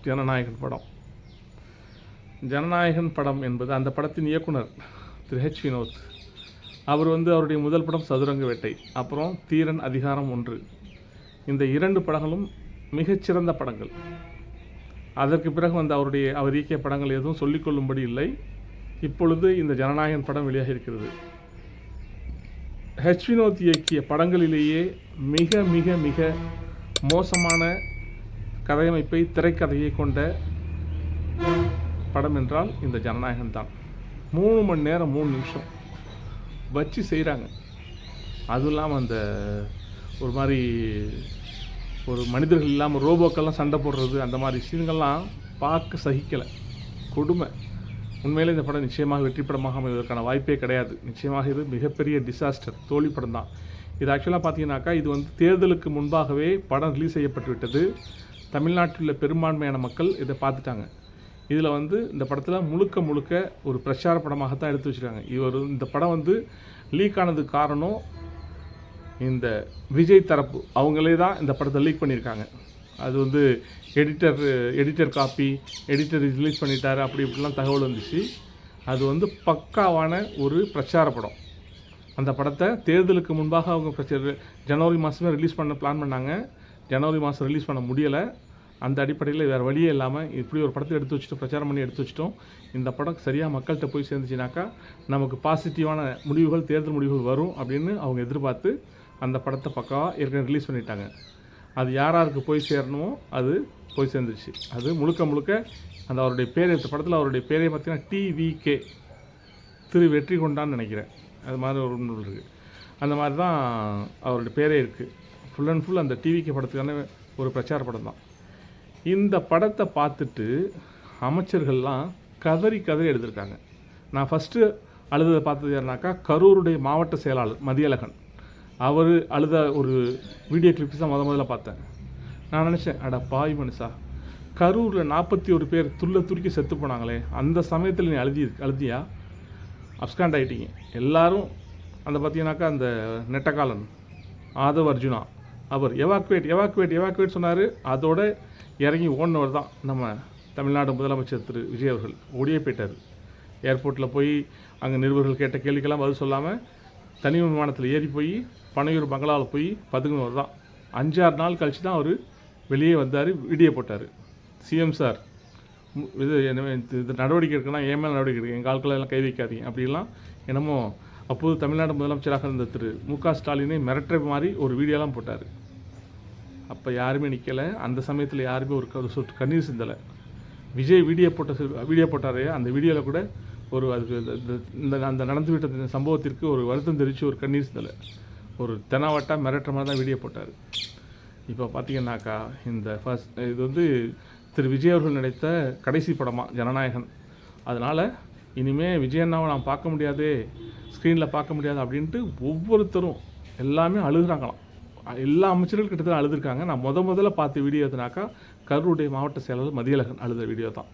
ஜனநாயகன் படம். ஜனநாயகன் படம் என்பது அந்த படத்தின் இயக்குனர் திரு ஹெச் வினோத். அவர் அவருடைய முதல் படம் சதுரங்க வேட்டை, அப்புறம் தீரன் அதிகாரம் 1. இந்த 2 படங்களும் மிகச்சிறந்த படங்கள். அதற்கு பிறகு அவர் இயக்கிய படங்கள் எதுவும் சொல்லிக்கொள்ளும்படி இல்லை. இப்பொழுது இந்த ஜனநாயகன் படம் வெளியாக இருக்கிறது. ஹெச் வினோத் இயக்கிய படங்களிலேயே மிக மிக மிக மோசமான கதையமைப்பை, திரைக்கதையை கொண்ட படம் என்றால் இந்த ஜனநாயகன் தான். 3 மணி நேரம் 3 நிமிஷம் வச்சு செய்கிறாங்க. அதுவும் இல்லாமல் அந்த ஒரு மாதிரி ஒரு மனிதர்கள் இல்லாமல் ரோபோக்கெல்லாம் சண்டை போடுறது, அந்த மாதிரி விஷயங்கள்லாம் பார்க்க சகிக்கலை. கொடுமை. உண்மையிலே இந்த படம் நிச்சயமாக வெற்றி படமாக அமைவதற்கான வாய்ப்பே கிடையாது. நிச்சயமாக இது மிகப்பெரிய டிசாஸ்டர், தோல்வி படம் தான். இது ஆக்சுவலாக பார்த்தீங்கன்னாக்கா இது தேர்தலுக்கு முன்பாகவே படம் ரிலீஸ் செய்யப்பட்டு விட்டது. தமிழ்நாட்டில் உள்ள பெரும்பான்மையான மக்கள் இதை பார்த்துட்டாங்க. இதில் இந்த படத்தில் முழுக்க முழுக்க ஒரு பிரச்சார படமாகத்தான் எடுத்து வச்சுருக்காங்க. இந்த படம் லீக் ஆனதுக்கு காரணம் இந்த விஜய் தரப்பு. அவங்களே தான் இந்த படத்தை லீக் பண்ணியிருக்காங்க. அது எடிட்டர் காப்பி, எடிட்டர் ரிலீஸ் பண்ணிட்டார், அப்படி இப்படிலாம் தகவல் வந்துச்சு. அது பக்காவான ஒரு பிரச்சார படம். அந்த படத்தை தேர்தலுக்கு முன்பாக அவங்க ஜனவரி மாதமே ரிலீஸ் பண்ண பிளான் பண்ணாங்க. ஜனவரி மாதம் ரிலீஸ் பண்ண முடியலை. அந்த அடிப்படையில் வேறு வழியே இல்லாமல் இப்படி ஒரு படத்தை எடுத்து வச்சுட்டு பிரச்சாரம் பண்ணி எடுத்து வச்சிட்டோம். இந்த படம் சரியாக மக்கள்கிட்ட போய் சேர்ந்துச்சுனாக்கா நமக்கு பாசிட்டிவான முடிவுகள், தேர்தல் முடிவுகள் வரும் அப்படின்னு அவங்க எதிர்பார்த்து அந்த படத்தை பக்காவாக ஏற்கனவே ரிலீஸ் பண்ணிட்டாங்க. அது யாருக்கு போய் சேரணுமோ அது போய் சேர்ந்துச்சு. அது முழுக்க முழுக்க அவருடைய பேர், இந்த படத்தில் அவருடைய பேரை பார்த்தீங்கன்னா TVK, திரு வெற்றி கொண்டான்னு நினைக்கிறேன். அது மாதிரி ஒரு நூல் இருக்குது. அந்த மாதிரி தான் அவருடைய பேரே இருக்குது. ஃபுல் அண்ட் ஃபுல் அந்த TVK படத்துக்கான ஒரு பிரச்சார படம் தான். இந்த படத்தை பார்த்துட்டு அமைச்சர்கள்லாம் கதறி எடுத்திருக்காங்க. நான் ஃபஸ்ட்டு அழுததை பார்த்தது யாருனாக்கா கரூருடைய மாவட்ட செயலாளர் மதியழகன். அவர் அழுத ஒரு வீடியோ கிளிப்ஸ் தான் முதல்ல பார்த்தேன். நான் நினச்சேன், அட பாய் மனுஷா, கரூரில் 41 பேர் துருக்கி செத்து போனாங்களே, அந்த சமயத்தில் நீ அழுதியா? அப்ஸ்காண்ட் ஆகிட்டீங்க எல்லோரும். பார்த்தீங்கன்னாக்கா அந்த நெட்டக்காலன் ஆதவ் அர்ஜுனா அவர் எவாக்குவேட் சொன்னார். அதோட இறங்கி ஓடினவர் தான் நம்ம தமிழ்நாடு முதலமைச்சர் திரு விஜய் அவர்கள். ஓடியே போயிட்டார். ஏர்போர்ட்டில் போய் அங்கே நிருபர்கள் கேட்ட கேள்விக்கெல்லாம் பதில் சொல்லாமல் தனி விமானத்தில் ஏறி போய் பனையூர் பங்களாவில் போய் பதுங்கினவர் தான். 5-6 நாள் கழித்து தான் அவர் வெளியே வந்தார், வீடியோ போட்டார். சிஎம் சார், இது நடவடிக்கை இருக்குன்னா என் மேலே நடவடிக்கை இருக்குது, எங்கள் ஆட்களெல்லாம் கை வைக்காதீங்க அப்படிலாம் என்னமோ அப்போது தமிழ்நாடு முதலமைச்சராக இருந்த திரு மு.க. ஸ்டாலினை மிரட்டுற மாதிரி ஒரு வீடியோலாம் போட்டார். அப்போ யாருமே நிற்கலை. அந்த சமயத்தில் யாருமே ஒரு சொட்டு கண்ணீர் சிந்தலை. விஜய் வீடியோ போட்டாரே, அந்த வீடியோவில் கூட அதுக்கு அந்த நடந்துவிட்ட சம்பவத்திற்கு ஒரு வருத்தம் தெரிவித்து ஒரு கண்ணீர் சிந்தலை. ஒரு தெனாவட்டா மிரட்டுற மாதிரி தான் வீடியோ போட்டார். இப்போ பார்த்தீங்கன்னாக்கா இது திரு விஜய் அவர்கள் நடித்த கடைசி படமாக ஜனநாயகன். அதனால் இனிமேல் விஜயண்ணாவை நான் பார்க்க முடியாது, ஸ்க்ரீனில் பார்க்க முடியாது அப்படின்ட்டு ஒவ்வொருத்தரும் எல்லாமே அழுகுறாங்களாம். எல்லா அமைச்சர்கள் கிட்டத்தட்ட அழுதுருக்காங்க. நான் முதல்ல பார்த்த வீடியோ எதுனாக்கா கரூருடைய மாவட்ட செயலாளர் மதியழகன் அழுத வீடியோ தான்.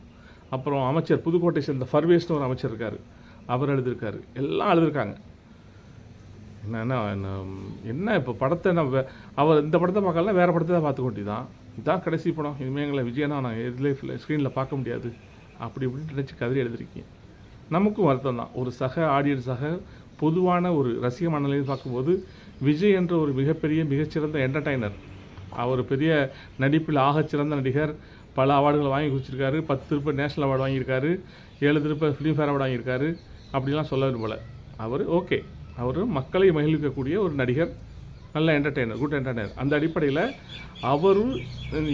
அப்புறம் அமைச்சர் புதுக்கோட்டை சேர்ந்த ஃபர்வேஸ்னு ஒரு அமைச்சர் இருக்கார், அவர் எழுதியிருக்காரு. எல்லாம் அழுதுருக்காங்க. என்ன இப்போ படத்தை அவர் இந்த படத்தை பார்க்கலாம், வேறு படத்தை தான் பார்த்துக்கொண்டி தான். இதுதான் கடைசி படம், இனிமேல் எங்களை விஜயனா நான் லைஃப்பில் ஸ்க்ரீனில் பார்க்க முடியாது அப்படி இப்படின்னு நினச்சி கதறி எழுதிருக்கீங்க. நமக்கும் வருத்தம் தான். ஒரு ஆடியன்ஸாக பொதுவான ஒரு ரசிக மனநிலையில் பார்க்கும்போது விஜய் என்ற ஒரு மிகச்சிறந்த என்டர்டைனர். அவர் பெரிய நடிப்பில் ஆகச்சிறந்த நடிகர், பல அவார்டுகளை வாங்கி கொடுத்துருக்காரு. 10 திருப்ப நேஷ்னல் அவார்டு வாங்கியிருக்காரு, 7 திருப்ப ஃபிலிம்ஃபேர் அவார்டு வாங்கியிருக்காரு. அப்படிலாம் சொல்ல போல. அவர் மக்களை மகிழ்விக்கக்கூடிய ஒரு நடிகர், நல்ல என்டர்டெய்னர், குட் என்டர்டெய்னர். அந்த அடிப்படையில் அவர்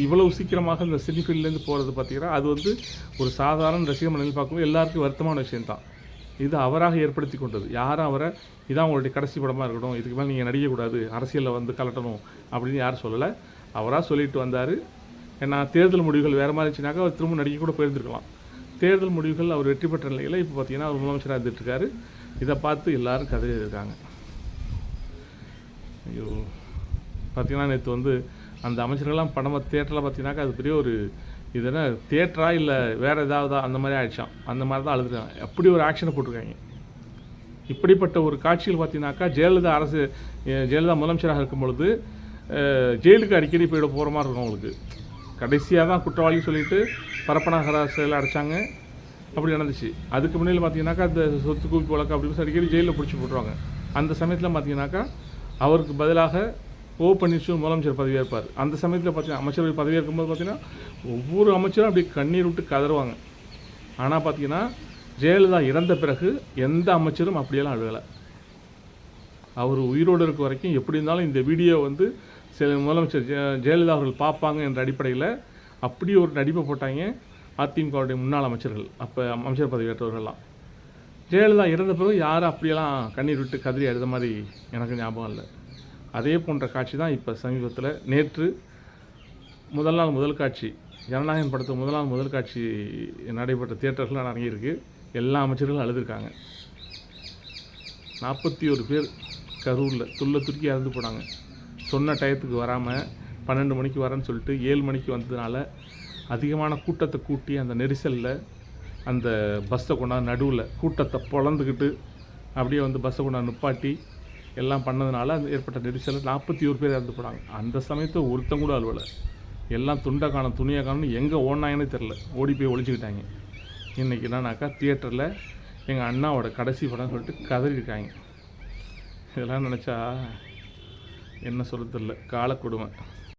இவ்வளவு சீக்கிரமாக இந்த சினி ஃபீல்ட்லேருந்து போகிறது பார்த்தீங்கன்னா அது ஒரு சாதாரண ரசிக மனநிலையில் பார்க்கும்போது எல்லாருக்கும் வருத்தமான விஷயம்தான். இது அவராக ஏற்படுத்தி கொண்டது. யாரும் அவரை இதான் உங்களுடைய கடைசி படமாக இருக்கட்டும், இதுக்கு மேலே நீங்கள் நடிக்கக்கூடாது, அரசியலில் கலட்டணும் அப்படின்னு யாரும் சொல்லலை. அவராக சொல்லிட்டு வந்தார். ஏன்னா தேர்தல் முடிவுகள் வேறு மாதிரி இருந்துச்சுனாக்கா அவர் திரும்ப நடிக்க கூட போயிருந்துருக்கலாம். தேர்தல் முடிவுகள் அவர் வெற்றி பெற்ற நிலையில் இப்போ பார்த்தீங்கன்னா அவர் முதலமைச்சராக இருந்துட்டுருக்காரு. இதை பார்த்து எல்லோரும் கதை இருக்காங்க. ஐயோ, பார்த்தீங்கன்னா நேற்று அந்த அமைச்சர்கள்லாம் படம் தேட்டரில் பார்த்தீங்கன்னாக்கா அது பெரிய ஒரு இது என்ன தேட்டரா இல்லை வேறு ஏதாவதா அந்த மாதிரி ஆயிடுச்சான். அந்த மாதிரி தான் அழுதுருக்காங்க. அப்படி ஒரு ஆக்ஷனை போட்டிருக்காங்க. இப்படிப்பட்ட ஒரு காட்சிகள் பார்த்தீங்கன்னாக்கா ஜெயலலிதா முதலமைச்சராக இருக்கும் பொழுது ஜெயிலுக்கு அடிக்கடி போயிட போகிற மாதிரி இருக்கும் அவங்களுக்கு. கடைசியாக தான் குற்றவாளி சொல்லிட்டு பரப்பனாகரா சிறையில் அடைச்சாங்க. அப்படி நடந்துச்சு. அதுக்கு முன்னாடி பார்த்தீங்கன்னாக்கா அந்த சொத்து குவிப்பு வழக்கு அப்படின்னு அடிக்கடி ஜெயிலில் பிடிச்சி போட்டுருவாங்க. அந்த சமயத்தில் பார்த்தீங்கன்னாக்கா அவருக்கு பதிலாக ஓ பன்னீர்செல்வம் முதலமைச்சர் பதவியேற்பார். அந்த சமயத்தில் பார்த்தீங்கன்னா அமைச்சரவை பதவியேற்கும்போது பார்த்தீங்கன்னா ஒவ்வொரு அமைச்சரும் அப்படி கண்ணீர் விட்டு கதறுவாங்க. ஆனால் பார்த்தீங்கன்னா ஜெயலலிதா இறந்த பிறகு எந்த அமைச்சரும் அப்படியெல்லாம் அழுகலை. அவர் உயிரோடு இருக்க வரைக்கும் எப்படி இருந்தாலும் இந்த வீடியோ வந்து சில முதலமைச்சர் ஜெயலலிதா அவர்கள் பார்ப்பாங்க என்ற அடிப்படையில் அப்படி ஒரு நடிப்பை போட்டாங்க அதிமுகவுடைய முன்னாள் அமைச்சர்கள், அப்போ அமைச்சர் பதவியேற்றவர்கள்லாம். ஜெயலலிதா இறந்த பிறகு யாரும் அப்படியெல்லாம் கண்ணீர் விட்டு கதறி அழுத மாதிரி எனக்கு ஞாபகம் இல்லை. அதே போன்ற காட்சி தான் இப்போ சமீபத்தில் நேற்று முதல் நாள் முதல் காட்சி ஜனநாயகம் படத்து முதல் காட்சி நடைபெற்ற தியேட்டர்கள் இறங்கியிருக்கு. எல்லா அமைச்சர்களும் அழுதுருக்காங்க. 41 பேர் கரூரில் துருக்கி இறந்து போனாங்க. சொன்ன டயத்துக்கு வராமல் 12 மணிக்கு வரேன்னு சொல்லிட்டு 7 மணிக்கு வந்ததுனால அதிகமான கூட்டத்தை கூட்டி அந்த நெரிசலில் அந்த பஸ்ஸை கொண்டாந்து நடுவில் கூட்டத்தை பொழந்துக்கிட்டு அப்படியே வந்து பஸ்ஸை கொண்டாந்து நிப்பாட்டி எல்லாம் பண்ணதுனால அந்த ஏற்பட்ட நெரிசலில் 41 பேர் இறந்து போனாங்க. அந்த சமயத்தை ஒருத்தன் கூட அலுவலை. எல்லாம் துண்டை காணும் துணியை காணும் எங்கே ஓடினாங்கன்னே தெரில, ஓடி போய் ஒழிச்சுக்கிட்டாங்க. இன்றைக்கி என்னன்னாக்கா தியேட்டரில் எங்கள் அண்ணாவோட கடைசி படம் சொல்லிட்டு கதறியிருக்காங்க. இதெல்லாம் நினச்சா என்ன சொல்கிறது இல்லை, காலக்கொடுமை.